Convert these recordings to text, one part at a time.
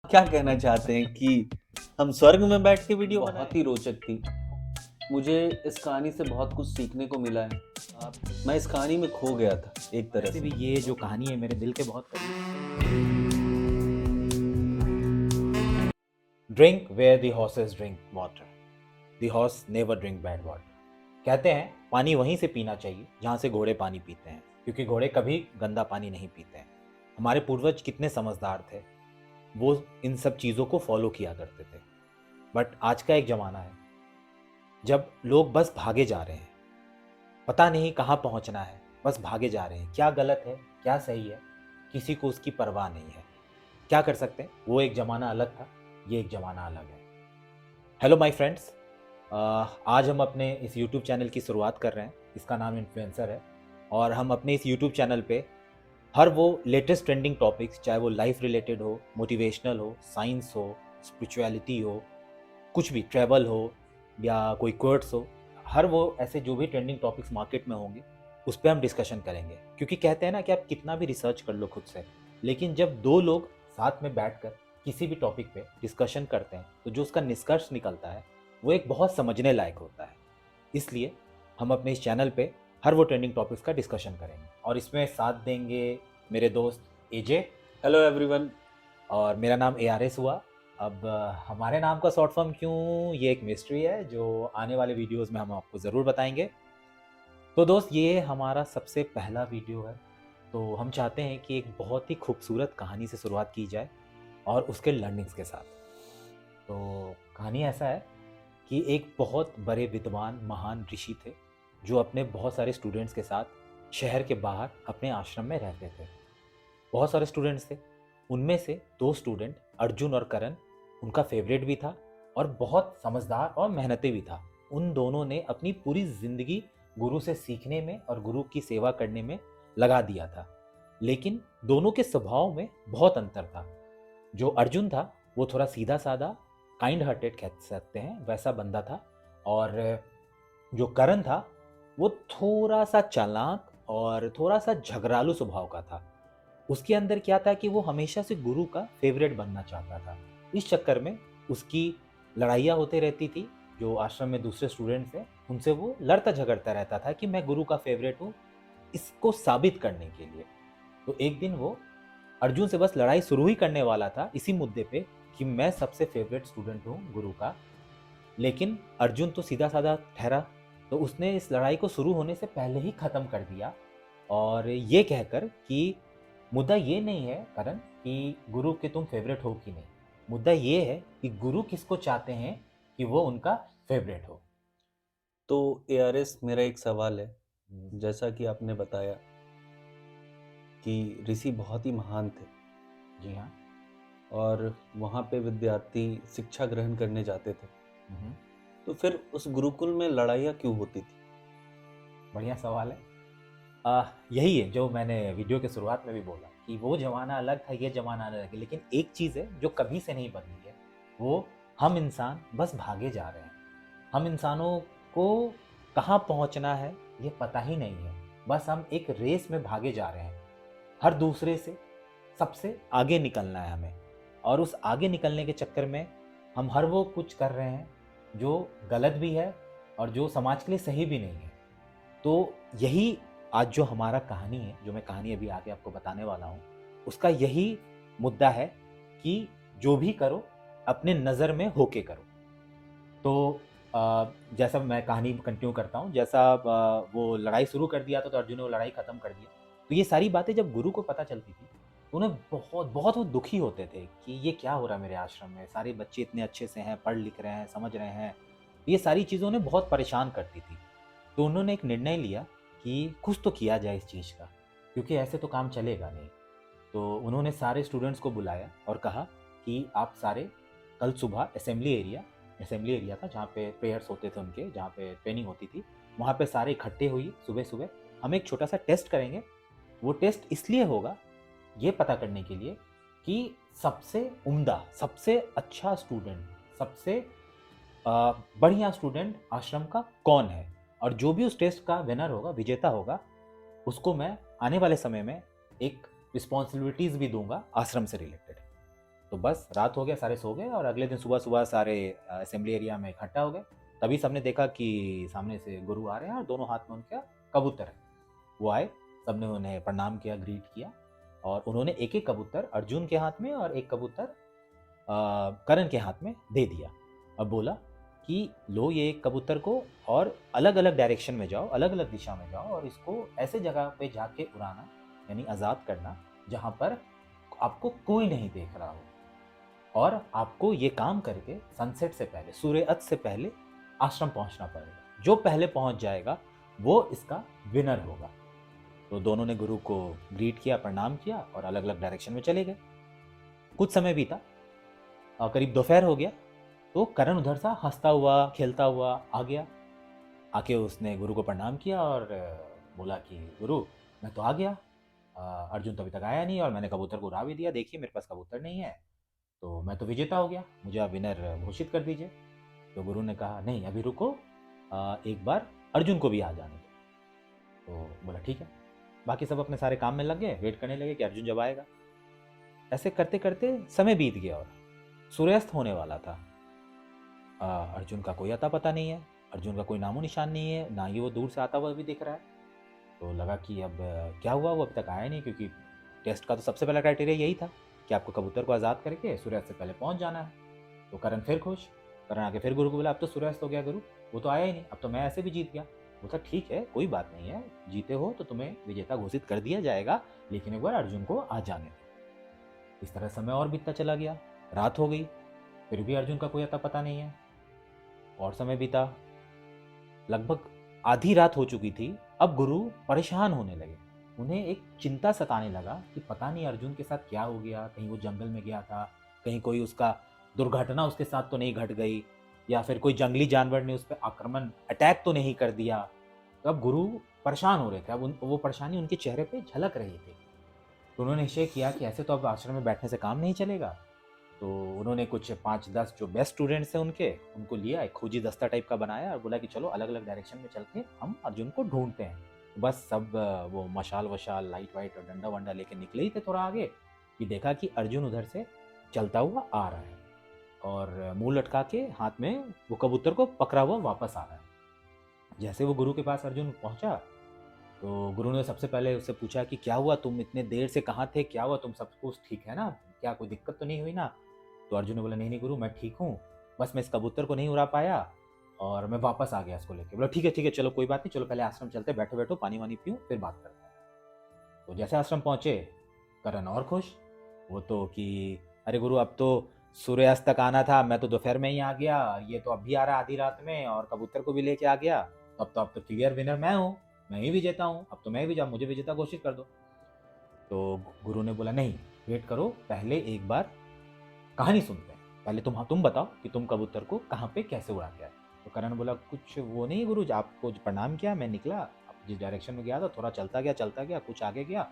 क्या कहना चाहते हैं कि हम स्वर्ग में बैठ के वीडियो बहुत ही रोचक थी। मुझे इस कहानी से बहुत कुछ सीखने को मिला है। मैं इस कहानी में खो गया था एक तरह वैसे से। भी ये जो कहानी है मेरे दिल के बहुत करीब। Drink where the horses drink water, the horse never drink bad water. कहते हैं पानी वहीं से पीना चाहिए जहाँ से घोड़े पानी पीते हैं, क्योंकि घोड़े कभी गंदा पानी नहीं पीते हैं। हमारे पूर्वज कितने समझदार थे, वो इन सब चीज़ों को फॉलो किया करते थे। बट आज का एक ज़माना है जब लोग बस भागे जा रहे हैं, पता नहीं कहाँ पहुँचना है, बस भागे जा रहे हैं। क्या गलत है, क्या सही है, किसी को उसकी परवाह नहीं है। क्या कर सकते हैं, वो एक ज़माना अलग था, ये एक ज़माना अलग है। हेलो माय फ्रेंड्स, आज हम अपने इस यूट्यूब चैनल की शुरुआत कर रहे हैं। इसका नाम इन्फ्लुएंसर है, और हम अपने इस यूट्यूब चैनल पे हर वो लेटेस्ट ट्रेंडिंग टॉपिक्स, चाहे वो लाइफ रिलेटेड हो, मोटिवेशनल हो, साइंस हो, स्पिरिचुअलिटी हो, कुछ भी, ट्रैवल हो या कोई कोर्ट्स हो, हर वो ऐसे जो भी ट्रेंडिंग टॉपिक्स मार्केट में होंगे उस पर हम डिस्कशन करेंगे। क्योंकि कहते हैं ना कि आप कितना भी रिसर्च कर लो खुद से, लेकिन जब दो लोग साथ में बैठकर किसी भी टॉपिक पे डिस्कशन करते हैं तो जो उसका निष्कर्ष निकलता है वो एक बहुत समझने लायक होता है। इसलिए हम अपने इस चैनल पे हर वो ट्रेंडिंग टॉपिक्स का डिस्कशन करेंगे, और इसमें साथ देंगे मेरे दोस्त एजे। Hello everyone. और मेरा नाम ARS हुआ। अब हमारे नाम का शॉर्ट फॉर्म क्यों, ये एक मिस्ट्री है जो आने वाले वीडियोस में हम आपको ज़रूर बताएंगे। तो दोस्त, ये हमारा सबसे पहला वीडियो है, तो हम चाहते हैं कि एक बहुत ही खूबसूरत कहानी से शुरुआत की जाए और उसके लर्निंग्स के साथ। तो कहानी ऐसा है कि एक बहुत बड़े विद्वान महान ऋषि थे जो अपने बहुत सारे स्टूडेंट्स के साथ शहर के बाहर अपने आश्रम में रहते थे। बहुत सारे स्टूडेंट्स थे, उनमें से दो स्टूडेंट अर्जुन और करण उनका फेवरेट भी था और बहुत समझदार और मेहनती भी था। उन दोनों ने अपनी पूरी जिंदगी गुरु से सीखने में और गुरु की सेवा करने में लगा दिया था। लेकिन दोनों के स्वभाव में बहुत अंतर था। जो अर्जुन था वो थोड़ा सीधा साधा, काइंड हार्टेड कह सकते हैं, वैसा बंदा था। और जो करण था वो थोड़ा सा चालाक और थोड़ा सा झगड़ालू स्वभाव का था। उसके अंदर क्या था कि वो हमेशा से गुरु का फेवरेट बनना चाहता था। इस चक्कर में उसकी लड़ाइयाँ होती रहती थी। जो आश्रम में दूसरे स्टूडेंट्स हैं उनसे वो लड़ता झगड़ता रहता था कि मैं गुरु का फेवरेट हूँ, इसको साबित करने के लिए। तो एक दिन वो अर्जुन से बस लड़ाई शुरू ही करने वाला था इसी मुद्दे पे कि मैं सबसे फेवरेट स्टूडेंट हूँ गुरु का। लेकिन अर्जुन तो सीधा साधा ठहरा, तो उसने इस लड़ाई को शुरू होने से पहले ही खत्म कर दिया, और ये कहकर कि मुद्दा ये नहीं है करण कि गुरु के तुम फेवरेट हो कि नहीं, मुद्दा ये है कि गुरु किसको चाहते हैं कि वो उनका फेवरेट हो। तो एआरएस, मेरा एक सवाल है। हम्म। जैसा कि आपने बताया कि ऋषि बहुत ही महान थे जी हाँ। और वहाँ पे विद्यार्थी शिक्षा ग्रहण करने जाते थे, हम्म। तो फिर उस गुरुकुल में लड़ाइयाँ क्यों होती थी? बढ़िया सवाल है। यही है जो मैंने वीडियो के शुरुआत में भी बोला कि वो ज़माना अलग था, ये ज़माना अलग है। लेकिन एक चीज़ है जो कभी से नहीं बदली है, वो हम इंसान बस भागे जा रहे हैं। हम इंसानों को कहाँ पहुँचना है ये पता ही नहीं है। बस हम एक रेस में भागे जा रहे हैं, हर दूसरे से सबसे आगे निकलना है हमें। और उस आगे निकलने के चक्कर में हम हर वो कुछ कर रहे हैं जो गलत भी है और जो समाज के लिए सही भी नहीं है। तो यही आज जो हमारा कहानी है, जो मैं कहानी अभी आगे आपको बताने वाला हूँ, उसका यही मुद्दा है कि जो भी करो अपने नज़र में होके करो। तो जैसा मैं कहानी कंटिन्यू करता हूँ, जैसा वो लड़ाई शुरू कर दिया था तो अर्जुन ने वो लड़ाई ख़त्म कर दिया। तो ये सारी बातें जब गुरु को पता चलती थी तो उन्हें बहुत बहुत वो दुखी होते थे कि ये क्या हो रहा है मेरे आश्रम में, सारे बच्चे इतने अच्छे से हैं, पढ़ लिख रहे हैं, समझ रहे हैं। ये सारी चीज़ें उन्हें बहुत परेशान करती थी। तो उन्होंने एक निर्णय लिया कि कुछ तो किया जाए इस चीज़ का, क्योंकि ऐसे तो काम चलेगा नहीं। तो उन्होंने सारे स्टूडेंट्स को बुलाया और कहा कि आप सारे कल सुबह असेंबली एरिया था जहाँ पे प्रेयर्स होते थे उनके, जहाँ पे ट्रेनिंग होती थी, वहाँ पे सारे इकट्ठे हुई सुबह सुबह। हम एक छोटा सा टेस्ट करेंगे। वो टेस्ट इसलिए होगा, ये पता करने के लिए कि सबसे उम्दा, सबसे अच्छा स्टूडेंट, सबसे बढ़िया स्टूडेंट आश्रम का कौन है। और जो भी उस टेस्ट का विनर होगा, विजेता होगा, उसको मैं आने वाले समय में एक रिस्पॉन्सिबिलिटीज़ भी दूंगा आश्रम से रिलेटेड। तो बस रात हो गया, सारे सो गए और अगले दिन सुबह सुबह सारे असेंबली एरिया में इकट्ठा हो गए। तभी सबने देखा कि सामने से गुरु आ रहे हैं और दोनों हाथ में उनका कबूतर है। वो आए, सबने उन्हें प्रणाम किया, ग्रीट किया और उन्होंने एक एक कबूतर अर्जुन के हाथ में और एक कबूतर करण के हाथ में दे दिया और बोला कि लो ये एक कबूतर को और अलग अलग डायरेक्शन में जाओ, अलग अलग दिशा में जाओ और इसको ऐसे जगह पे जाके उड़ाना, यानी आज़ाद करना जहाँ पर आपको कोई नहीं देख रहा हो और आपको ये काम करके सनसेट से पहले, सूर्यास्त से पहले आश्रम पहुंचना पड़ेगा। जो पहले पहुंच जाएगा वो इसका विनर होगा। तो दोनों ने गुरु को ग्रीट किया, प्रणाम किया और अलग अलग डायरेक्शन में चले गए। कुछ समय बीता और करीब दोपहर हो गया तो करण उधर सा हंसता हुआ खेलता हुआ आ गया। आके उसने गुरु को प्रणाम किया और बोला कि गुरु मैं तो आ गया, अर्जुन तो अभी तक आया नहीं और मैंने कबूतर को उड़ा भी दिया, देखिए मेरे पास कबूतर नहीं है, तो मैं तो विजेता हो गया, मुझे आप विनर घोषित कर दीजिए। तो गुरु ने कहा नहीं अभी रुको, एक बार अर्जुन को भी आ जाने दो। तो बोला ठीक है। बाकी सब अपने सारे काम में लग गए, वेट करने लगे कि अर्जुन जब आएगा। ऐसे करते करते समय बीत गया और सूर्यास्त होने वाला था। अर्जुन का कोई अता पता नहीं है, अर्जुन का कोई नामो निशान नहीं है, ना ही वो दूर से आता हुआ भी दिख रहा है। तो लगा कि अब क्या हुआ, वो अब तक आया नहीं, क्योंकि टेस्ट का तो सबसे पहला क्राइटेरिया यही था कि आपको कबूतर को आज़ाद करके सूर्यास्त से पहले पहुंच जाना है। तो करण फिर खुश, करण आके फिर गुरु को बोला अब तो सूर्यास्त हो गया गुरु, वो तो आया ही नहीं, अब तो मैं ऐसे भी जीत गया। बोला ठीक है कोई बात नहीं है, जीते हो तो तुम्हें विजेता घोषित कर दिया जाएगा, लेकिन एक बार अर्जुन को आ जाने दो। इस तरह समय और बीतता चला गया, रात हो गई, फिर भी अर्जुन का कोई अता पता नहीं है। और समय बीता, लगभग आधी रात हो चुकी थी। अब गुरु परेशान होने लगे, उन्हें एक चिंता सताने लगा कि पता नहीं अर्जुन के साथ क्या हो गया, कहीं वो जंगल में गया था, कहीं कोई उसका दुर्घटना उसके साथ तो नहीं घट गई, या फिर कोई जंगली जानवर ने उस पर आक्रमण अटैक तो नहीं कर दिया। तो अब गुरु परेशान हो रहे थे, अब वो परेशानी उनके चेहरे पे झलक रही थी। तो उन्होंने निश्चय किया कि ऐसे तो अब आश्रम में बैठने से काम नहीं चलेगा। तो उन्होंने कुछ 5-10 जो बेस्ट स्टूडेंट्स हैं उनको लिया, एक खोजी दस्ता टाइप का बनाया और बोला कि चलो अलग अलग डायरेक्शन में चल के हम अर्जुन को ढूंढते हैं। तो बस सब वो मशाल वशाल लाइट वाइट और डंडा वंडा लेके निकले ही थे थोड़ा आगे कि देखा कि अर्जुन उधर से चलता हुआ आ रहा है और मुंह लटका के हाथ में वो कबूतर को पकड़ा हुआ वापस आ रहा है। जैसे वो गुरु के पास अर्जुन पहुंचा तो गुरु ने सबसे पहले उससे पूछा कि क्या हुआ, तुम इतने देर से कहाँ थे, क्या हुआ, तुम सब कुछ ठीक है ना, क्या कोई दिक्कत तो नहीं हुई ना। तो अर्जुन ने बोला नहीं नहीं गुरु मैं ठीक हूँ, बस मैं इस कबूतर को नहीं उड़ा पाया और मैं वापस आ गया इसको लेके। बोला ठीक है चलो कोई बात नहीं, चलो पहले आश्रम चलते, बैठो बैठो पानी वानी पियो फिर बात करते हैं। तो जैसे आश्रम पहुंचे करण और खुश, वो तो कि अरे गुरु अब तो सूर्यास्त तक आना था, मैं तो दोपहर में ही आ गया, ये तो अब भी आ रहा आधी रात में और कबूतर को भी लेके आ गया, अब तो क्लियर विनर मैं हूँ, मैं ही विजेता हूँ, अब तो मैं भी जा, मुझे विजेता घोषित कर दो। तो गुरु ने बोला नहीं वेट करो, पहले एक बार कहानी सुनते हैं, पहले तुम बताओ कि तुम कबूतर को कहाँ पे कैसे उड़ा के आए। तो करण बोला कुछ वो नहीं गुरु, आपको प्रणाम किया, मैं निकला, जिस डायरेक्शन में गया था थोड़ा चलता गया कुछ आगे गया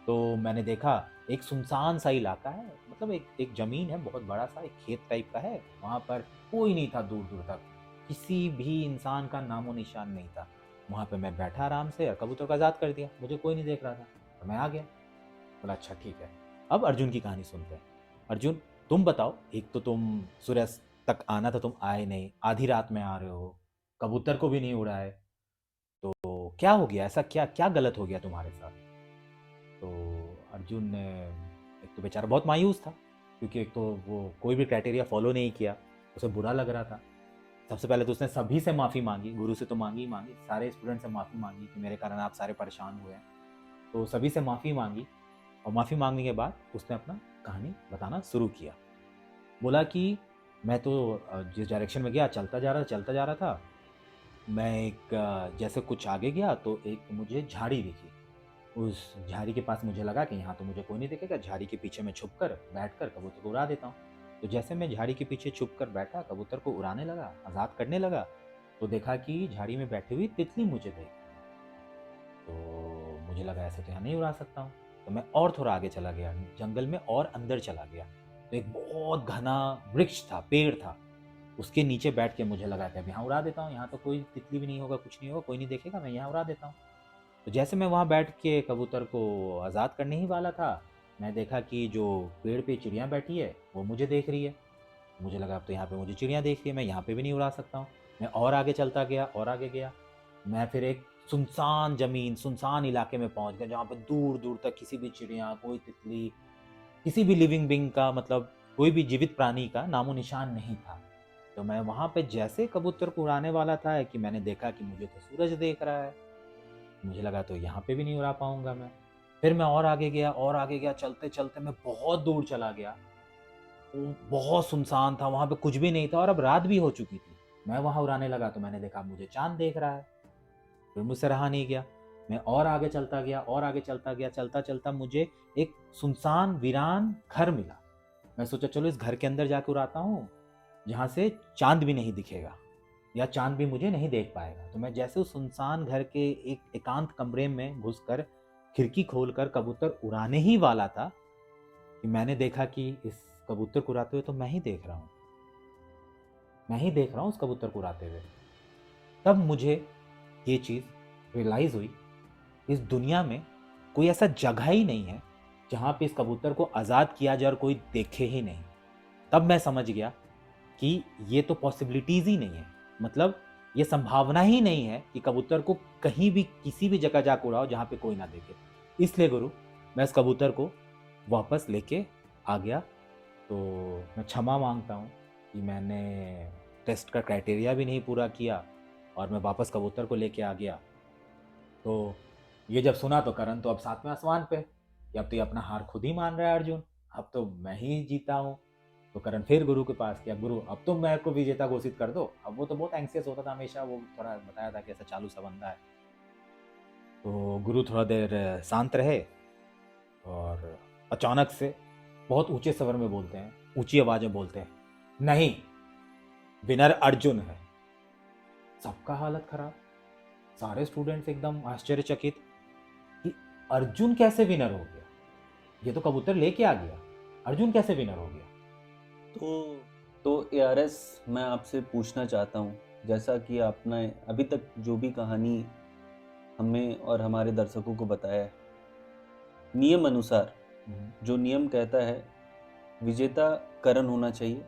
तो मैंने देखा एक सुनसान सा इलाका है, मतलब एक जमीन है, बहुत बड़ा सा एक खेत टाइप का है, वहाँ पर कोई नहीं था, दूर दूर तक किसी भी इंसान का नामो निशान नहीं था। वहाँ पे मैं बैठा आराम से और कबूतर को आज़ाद कर दिया, मुझे कोई नहीं देख रहा था तो मैं आ गया। बोला अच्छा ठीक है, अब अर्जुन की कहानी सुनते हैं। अर्जुन तुम बताओ, एक तो तुम सूर्यास्त तक आना था, तुम आए नहीं, आधी रात में आ रहे हो, कबूतर को भी नहीं उड़ाए, तो क्या हो गया, ऐसा क्या क्या गलत हो गया तुम्हारे साथ। तो अर्जुन ने, एक तो बेचारा बहुत मायूस था क्योंकि एक तो वो कोई भी क्राइटेरिया फॉलो नहीं किया, उसे बुरा लग रहा था। सबसे पहले तो उसने सभी से माफ़ी मांगी, गुरु से तो मांगी ही मांगी, सारे स्टूडेंट से माफ़ी मांगी कि मेरे कारण आप सारे परेशान हुए हैं। तो सभी से माफ़ी मांगी और माफ़ी मांगने के बाद उसने अपना कहानी बताना शुरू किया। बोला कि मैं तो जिस डायरेक्शन में गया चलता जा रहा था, मैं एक जैसे कुछ आगे गया तो एक मुझे झाड़ी दिखी। उस झाड़ी के पास मुझे लगा कि यहाँ तो मुझे कोई नहीं दिखेगा, झाड़ी के पीछे मैं छुप कर बैठ कर कबूतर को उड़ा देता हूँ। तो जैसे मैं झाड़ी के पीछे छुप कर बैठा, कबूतर को उड़ाने लगा, आज़ाद करने लगा, तो देखा कि झाड़ी में बैठी हुई तितली मुझे देख। तो मुझे लगा ऐसे तो यहाँ नहीं उड़ा सकता हूँ, तो मैं और थोड़ा आगे चला गया, जंगल में और अंदर चला गया। तो एक बहुत घना वृक्ष था, पेड़ था, उसके नीचे बैठ के मुझे लगा कि अब यहाँ उड़ा देता हूँ, यहाँ तो कोई तितली भी नहीं होगा, कुछ नहीं होगा, कोई नहीं देखेगा, मैं यहाँ उड़ा देता हूँ। तो जैसे मैं वहाँ बैठ के कबूतर को आज़ाद करने ही वाला था, मैं देखा कि जो पेड़ पे चिड़िया बैठी है वो मुझे देख रही है। मुझे लगा अब तो यहाँ पे मुझे चिड़िया देख रही है, मैं यहाँ पे भी नहीं उड़ा सकता हूँ। मैं और आगे चलता गया और आगे गया। मैं फिर एक सुनसान ज़मीन, सुनसान इलाके में पहुँच गया जहाँ पे दूर-दूर तक किसी भी चिड़िया, कोई तितली, किसी भी लिविंग बीइंग का मतलब कोई भी जीवित प्राणी का नामो-निशान नहीं था। तो मैं वहाँ पे जैसे कबूतर को उड़ाने वाला था कि मैंने देखा कि मुझे तो सूरज देख रहा है। मुझे लगा तो यहाँ पे भी नहीं उड़ा पाऊँगा मैं। फिर मैं और आगे गया, चलते-चलते मैं बहुत दूर चला गया। वो बहुत सुनसान था, वहाँ पे कुछ भी नहीं था और अब रात भी हो चुकी थी। मैं वहाँ उड़ाने लगा तो मैंने देखा मुझे चाँद देख रहा है। फिर मुझसे रहा नहीं गया। मैं और आगे चलता गया और आगे चलता गया, चलता-चलता मुझे एक सुनसान वीरान घर मिला। मैं सोचा चलो इस घर के अंदर जाके उड़ाता हूँ, जहाँ से चाँद भी नहीं दिखेगा या चाँद भी मुझे नहीं देख पाएगा। तो मैं जैसे उस सुनसान घर के एक एकांत कमरे में घुसकर खिड़की खोलकर कबूतर उड़ाने ही वाला था कि मैंने देखा कि इस कबूतर को उड़ाते हुए तो मैं ही देख रहा हूँ। मैं ही देख रहा हूँ उस कबूतर को उड़ाते हुए। तब मुझे ये चीज़ रियलाइज़ हुई, इस दुनिया में कोई ऐसा जगह ही नहीं है जहाँ पे इस कबूतर को आज़ाद किया जाए और कोई देखे ही नहीं। तब मैं समझ गया कि ये तो पॉसिबिलिटीज़ ही नहीं है। मतलब ये संभावना ही नहीं है कि कबूतर को कहीं भी किसी भी जगह जाके उड़ाओ जहाँ पे कोई ना देखे। इसलिए गुरु, मैं इस कबूतर को वापस लेके आ गया। तो मैं क्षमा माँगता हूँ कि मैंने टेस्ट का क्राइटेरिया भी नहीं पूरा किया और मैं वापस कबूतर को लेके आ गया। तो ये जब सुना तो करण तो अब सातवें आसमान पे कि अब तो ये अपना हार खुद ही मान रहा है अर्जुन, अब तो मैं ही जीता हूँ। तो करण फिर गुरु के पास गया, गुरु अब तो मेरे को विजेता घोषित कर दो। अब वो तो बहुत एंग्सियस होता था हमेशा, वो थोड़ा बताया था कि ऐसा चालू सा बंदा है। तो गुरु थोड़ा देर शांत रहे और अचानक से बहुत ऊंचे स्वर में बोलते हैं, ऊंची आवाज में बोलते हैं, नहीं, विनर अर्जुन है। सबका हालत खराब, सारे स्टूडेंट्स एकदम आश्चर्यचकित कि अर्जुन कैसे विनर हो गया, ये तो कबूतर लेके आ गया, अर्जुन कैसे विनर हो गया। तो एआरएस, मैं आपसे पूछना चाहता हूँ, जैसा कि आपने अभी तक जो भी कहानी हमें और हमारे दर्शकों को बताया है, नियम अनुसार जो नियम कहता है विजेता करण होना चाहिए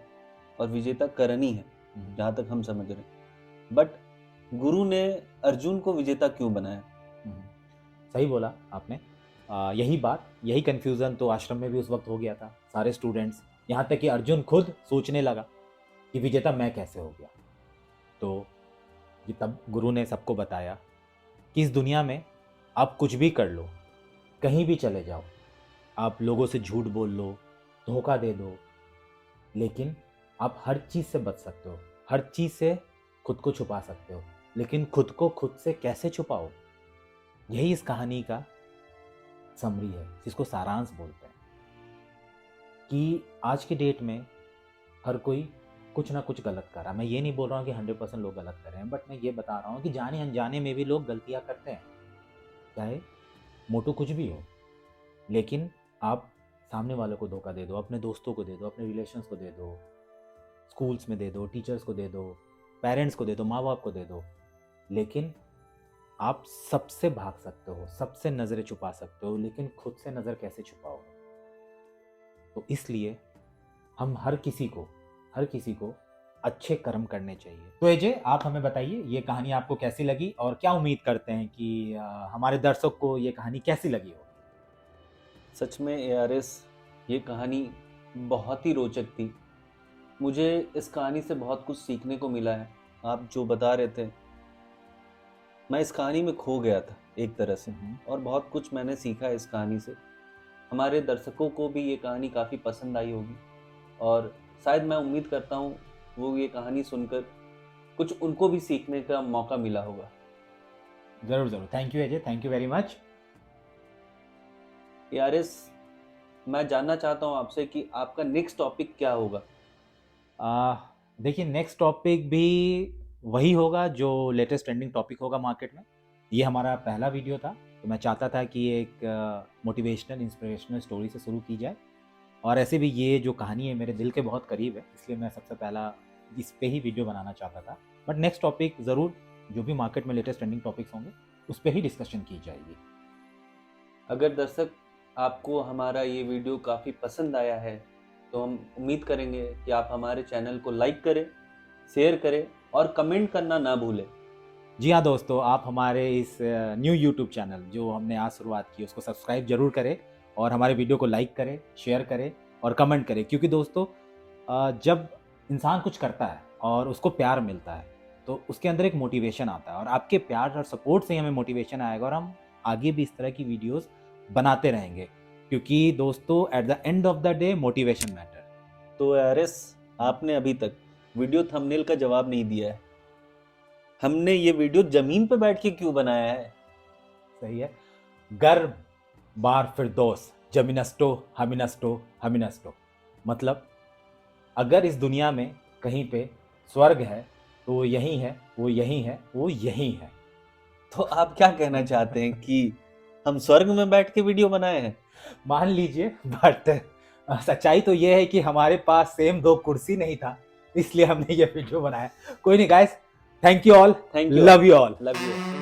और विजेता करण ही है, जहाँ तक हम समझ रहे हैं। बट गुरु ने अर्जुन को विजेता क्यों बनाया? सही बोला आपने। यही बात, यही कन्फ्यूज़न तो आश्रम में भी उस वक्त हो गया था। सारे स्टूडेंट्स, यहाँ तक कि अर्जुन खुद सोचने लगा कि विजेता मैं कैसे हो गया। तो ये तब गुरु ने सबको बताया कि इस दुनिया में आप कुछ भी कर लो, कहीं भी चले जाओ, आप लोगों से झूठ बोल लो, धोखा दे दो, लेकिन आप हर चीज़ से बच सकते हो, हर चीज़ से खुद को छुपा सकते हो। लेकिन खुद को खुद से कैसे छुपाओ, यही इस कहानी का समरी है, जिसको सारांश बोलते हैं। कि आज की डेट में हर कोई कुछ ना कुछ गलत कर रहा है। मैं ये नहीं बोल रहा हूँ कि 100% लोग गलत कर रहे हैं, बट मैं ये बता रहा हूँ कि जाने अनजाने में भी लोग गलतियाँ करते हैं, चाहे मोटो कुछ भी हो। लेकिन आप सामने वालों को धोखा दे दो, अपने दोस्तों को दे दो, अपने रिलेशंस को दे दो, स्कूल्स में दे दो, टीचर्स को दे दो, पेरेंट्स को दे दो, माँ बाप को दे दो, लेकिन आप सबसे भाग सकते हो, सबसे नज़रें छुपा सकते हो, लेकिन खुद से नज़र कैसे छुपाओगे। तो इसलिए हम हर किसी को अच्छे कर्म करने चाहिए। तो अजय, आप हमें बताइए ये कहानी आपको कैसी लगी और क्या उम्मीद करते हैं कि हमारे दर्शक को ये कहानी कैसी लगी होगी। सच में एआरएस, ये कहानी बहुत ही रोचक थी। मुझे इस कहानी से बहुत कुछ सीखने को मिला है। आप जो बता रहे थे, मैं इस कहानी में खो गया था एक तरह से, और बहुत कुछ मैंने सीखा इस कहानी से। हमारे दर्शकों को भी ये कहानी काफ़ी पसंद आई होगी और शायद मैं उम्मीद करता हूँ वो ये कहानी सुनकर कुछ उनको भी सीखने का मौका मिला होगा। ज़रूर ज़रूर, thank you Ajay, thank you very much. ARS, मैं जानना चाहता हूँ आपसे कि आपका नेक्स्ट टॉपिक क्या होगा। देखिए, नेक्स्ट टॉपिक भी वही होगा जो लेटेस्ट ट्रेंडिंग टॉपिक होगा मार्केट में। ये हमारा पहला वीडियो था, तो मैं चाहता था कि एक मोटिवेशनल इंस्पिरेशनल स्टोरी से शुरू की जाए, और ऐसे भी ये जो कहानी है मेरे दिल के बहुत करीब है, इसलिए मैं सबसे पहला इस पे ही वीडियो बनाना चाहता था। बट नेक्स्ट टॉपिक ज़रूर, जो भी मार्केट में लेटेस्ट ट्रेंडिंग टॉपिक्स होंगे उस पर ही डिस्कशन की जाएगी। अगर दर्शक आपको हमारा ये वीडियो काफ़ी पसंद आया है, तो हम उम्मीद करेंगे कि आप हमारे चैनल को लाइक करें, शेयर करें और कमेंट करना ना भूलें। जी हाँ दोस्तों, आप हमारे इस न्यू यूट्यूब चैनल जो हमने आज शुरुआत की उसको सब्सक्राइब जरूर करें और हमारे वीडियो को लाइक करें, शेयर करें और कमेंट करें, क्योंकि दोस्तों जब इंसान कुछ करता है और उसको प्यार मिलता है तो उसके अंदर एक मोटिवेशन आता है, और आपके प्यार और सपोर्ट से ही हमें मोटिवेशन आएगा और हम आगे भी इस तरह की वीडियोस बनाते रहेंगे, क्योंकि दोस्तों at the end of the day motivation matter. तो एआरएस, आपने अभी तक वीडियो थंबनेल का जवाब नहीं दिया है। हमने ये वीडियो जमीन पे बैठ के क्यों बनाया है? सही है। घर बार फिर दोस्त, जमीनस्टो हमिनस्टो हमिनस्टो, मतलब अगर इस दुनिया में कहीं पे स्वर्ग है तो वो यही है, वो यही है, वो यही है। तो आप क्या कहना चाहते हैं कि हम स्वर्ग में बैठ के वीडियो बनाए हैं? मान लीजिए, बट सच्चाई तो ये है कि हमारे पास सेम 2 कुर्सी नहीं था, इसलिए हमने ये वीडियो बनाया। कोई नहीं guys, thank you all, thank you, love you all. Love you.